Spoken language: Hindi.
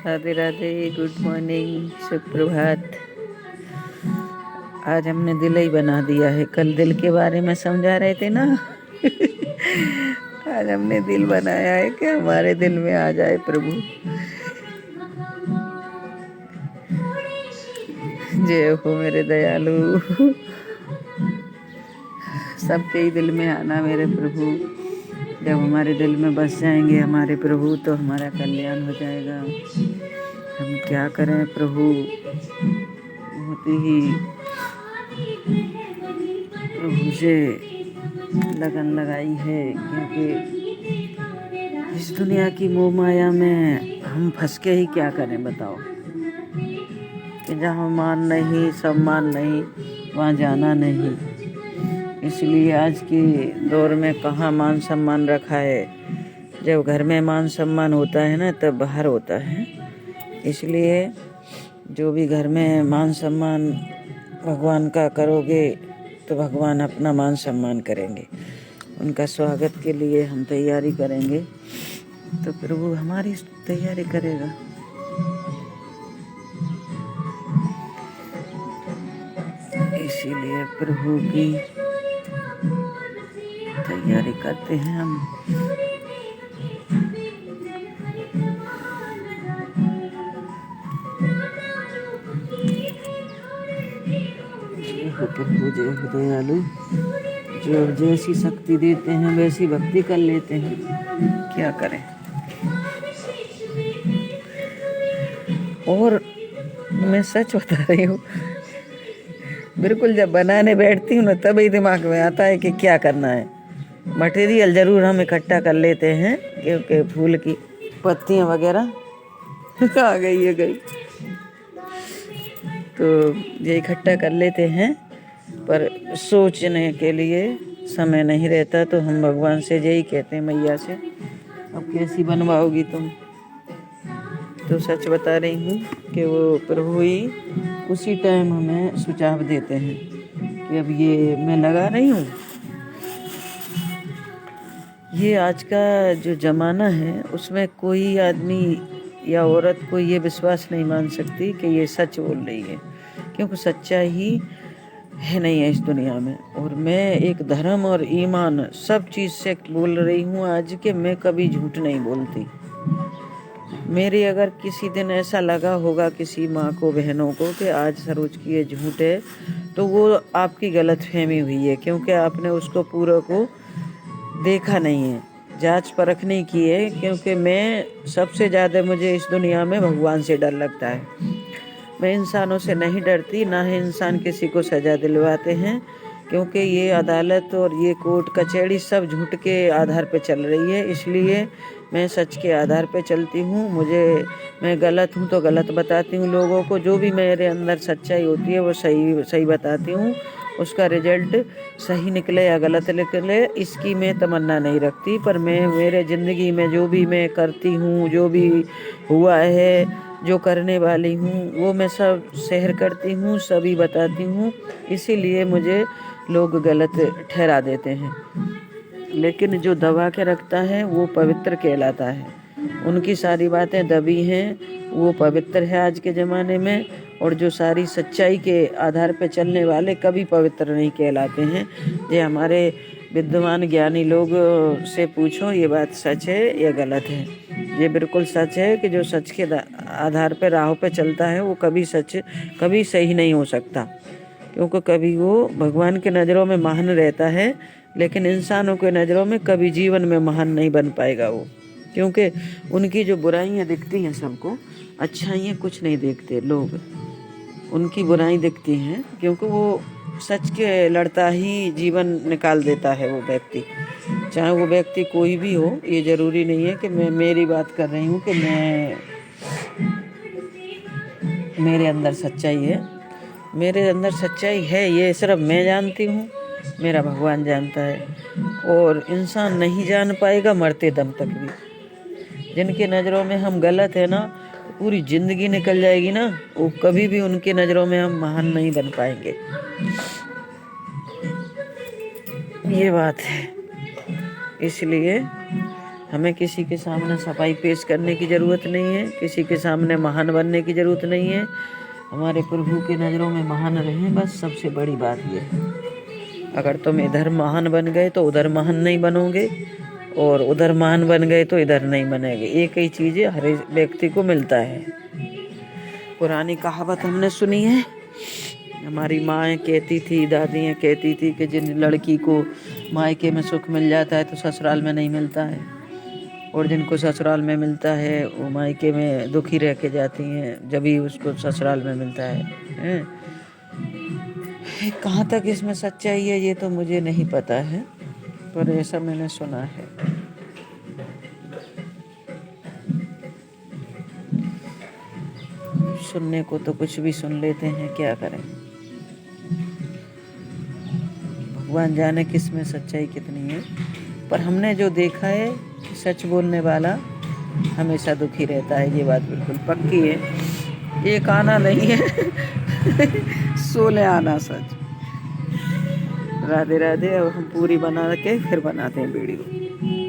राधे राधे, गुड मॉर्निंग, सुप्रभात। आज हमने दिल ही बना दिया है। कल दिल के बारे में समझा रहे थे ना। आज हमने दिल बनाया है कि हमारे दिल में आ जाए प्रभु। जय हो मेरे दयालु। सबके ही दिल में आना मेरे प्रभु। जब हमारे दिल में बस जाएंगे हमारे प्रभु तो हमारा कल्याण हो जाएगा। हम क्या करें प्रभु, बहुत ही प्रभु से लगन लगाई है, क्योंकि इस दुनिया की मोह माया में हम फंस के ही क्या करें बताओ। कि जहाँ मान नहीं, सम्मान नहीं, वहाँ जाना नहीं। इसलिए आज के दौर में कहाँ मान सम्मान रखा है। जब घर में मान सम्मान होता है ना, तब बाहर होता है। इसलिए जो भी घर में मान सम्मान भगवान का करोगे तो भगवान अपना मान सम्मान करेंगे। उनका स्वागत के लिए हम तैयारी करेंगे तो प्रभु हमारी तैयारी करेगा। इसीलिए प्रभु की तैयारी करते हैं हम। जय हो प्रभु, जय हो दयालु। जो जैसी शक्ति देते हैं वैसी भक्ति कर लेते हैं, क्या करें। और मैं सच बता रही हूँ, बिल्कुल जब बनाने बैठती हूँ ना तभी दिमाग में आता है कि क्या करना है। मटेरियल ज़रूर हम इकट्ठा कर लेते हैं, क्योंकि फूल की पत्तियाँ वगैरह आ गई है गई तो ये इकट्ठा कर लेते हैं, पर सोचने के लिए समय नहीं रहता। तो हम भगवान से यही कहते हैं, मैया से अब कैसी बनवाओगी तुम। तो सच बता रही हूँ कि वो प्रभु ही उसी टाइम हमें सुझाव देते हैं कि अब ये मैं लगा रही हूँ। ये आज का जो ज़माना है उसमें कोई आदमी या औरत को ये विश्वास नहीं मान सकती कि ये सच बोल रही है, क्योंकि सच्चाई है नहीं है इस दुनिया में। और मैं एक धर्म और ईमान सब चीज़ से बोल रही हूँ आज कि मैं कभी झूठ नहीं बोलती। मेरी अगर किसी दिन ऐसा लगा होगा किसी माँ को, बहनों को, कि आज सरोज की ये झूठ है, तो वो आपकी गलतफहमी हुई है, क्योंकि आपने उसको पूरा को देखा नहीं है, जांच परख नहीं की है। क्योंकि मैं सबसे ज़्यादा मुझे इस दुनिया में भगवान से डर लगता है। मैं इंसानों से नहीं डरती, ना ही इंसान किसी को सज़ा दिलवाते हैं, क्योंकि ये अदालत और ये कोर्ट कचहरी सब झूठ के आधार पे चल रही है। इसलिए मैं सच के आधार पे चलती हूँ। मैं गलत हूँ तो गलत बताती हूँ लोगों को। जो भी मेरे अंदर सच्चाई होती है वो सही बताती हूँ। उसका रिजल्ट सही निकले या गलत निकले इसकी मैं तमन्ना नहीं रखती, पर मैं मेरे ज़िंदगी में जो भी मैं करती हूँ, जो भी हुआ है, जो करने वाली हूँ, वो मैं सब शेयर करती हूँ, सभी बताती हूँ। इसीलिए मुझे लोग गलत ठहरा देते हैं, लेकिन जो दबा के रखता है वो पवित्र कहलाता है। उनकी सारी बातें दबी हैं, वो पवित्र है आज के ज़माने में। और जो सारी सच्चाई के आधार पर चलने वाले कभी पवित्र नहीं कहलाते हैं। ये हमारे विद्वान ज्ञानी लोग से पूछो ये बात सच है या गलत है। ये बिल्कुल सच है कि जो सच के आधार पर राह पे चलता है वो कभी सही नहीं हो सकता, क्योंकि कभी वो भगवान के नज़रों में महान रहता है, लेकिन इंसानों के नज़रों में कभी जीवन में महान नहीं बन पाएगा वो। क्योंकि उनकी जो बुराइयां दिखती हैं सबको, अच्छाइयाँ कुछ नहीं देखते लोग, उनकी बुराई दिखती हैं, क्योंकि वो सच के लड़ता ही जीवन निकाल देता है वो व्यक्ति। चाहे वो व्यक्ति कोई भी हो, ये ज़रूरी नहीं है कि मैं मेरी बात कर रही हूँ कि मेरे अंदर सच्चाई है। मेरे अंदर सच्चाई है ये सिर्फ मैं जानती हूँ, मेरा भगवान जानता है। और इंसान नहीं जान पाएगा मरते दम तक भी। जिनकी नज़रों में हम गलत है ना, पूरी ज़िंदगी निकल जाएगी ना, वो कभी भी उनकी नज़रों में हम महान नहीं बन पाएंगे। ये बात है। इसलिए हमें किसी के सामने सफाई पेश करने की ज़रूरत नहीं है, किसी के सामने महान बनने की ज़रूरत नहीं है। हमारे प्रभु की नज़रों में महान रहें, बस सबसे बड़ी बात ये है। अगर तुम इधर महान बन गए तो उधर महान नहीं बनोगे, और उधर महान बन गए तो इधर नहीं बनेंगे। एक ही चीज़ हर व्यक्ति को मिलता है। पुरानी कहावत हमने सुनी है, हमारी माएँ कहती थी, दादियाँ कहती थी कि जिन लड़की को मायके में सुख मिल जाता है तो ससुराल में नहीं मिलता है, और जिनको ससुराल में मिलता है वो मायके में दुखी रह के जाती हैं, जब ही उसको ससुराल में मिलता है। कहाँ तक इसमें सच्चाई है ये तो मुझे नहीं पता है, पर ऐसा मैंने सुना है। सुनने को तो कुछ भी सुन लेते हैं, क्या करें। भगवान जाने किस में सच्चाई कितनी है, पर हमने जो देखा है कि सच बोलने वाला हमेशा दुखी रहता है, ये बात बिल्कुल पक्की है। एक आना नहीं है 16 आना सच। राधे राधे। अब हम पूरी बना के फिर बनाते हैं वीडियो।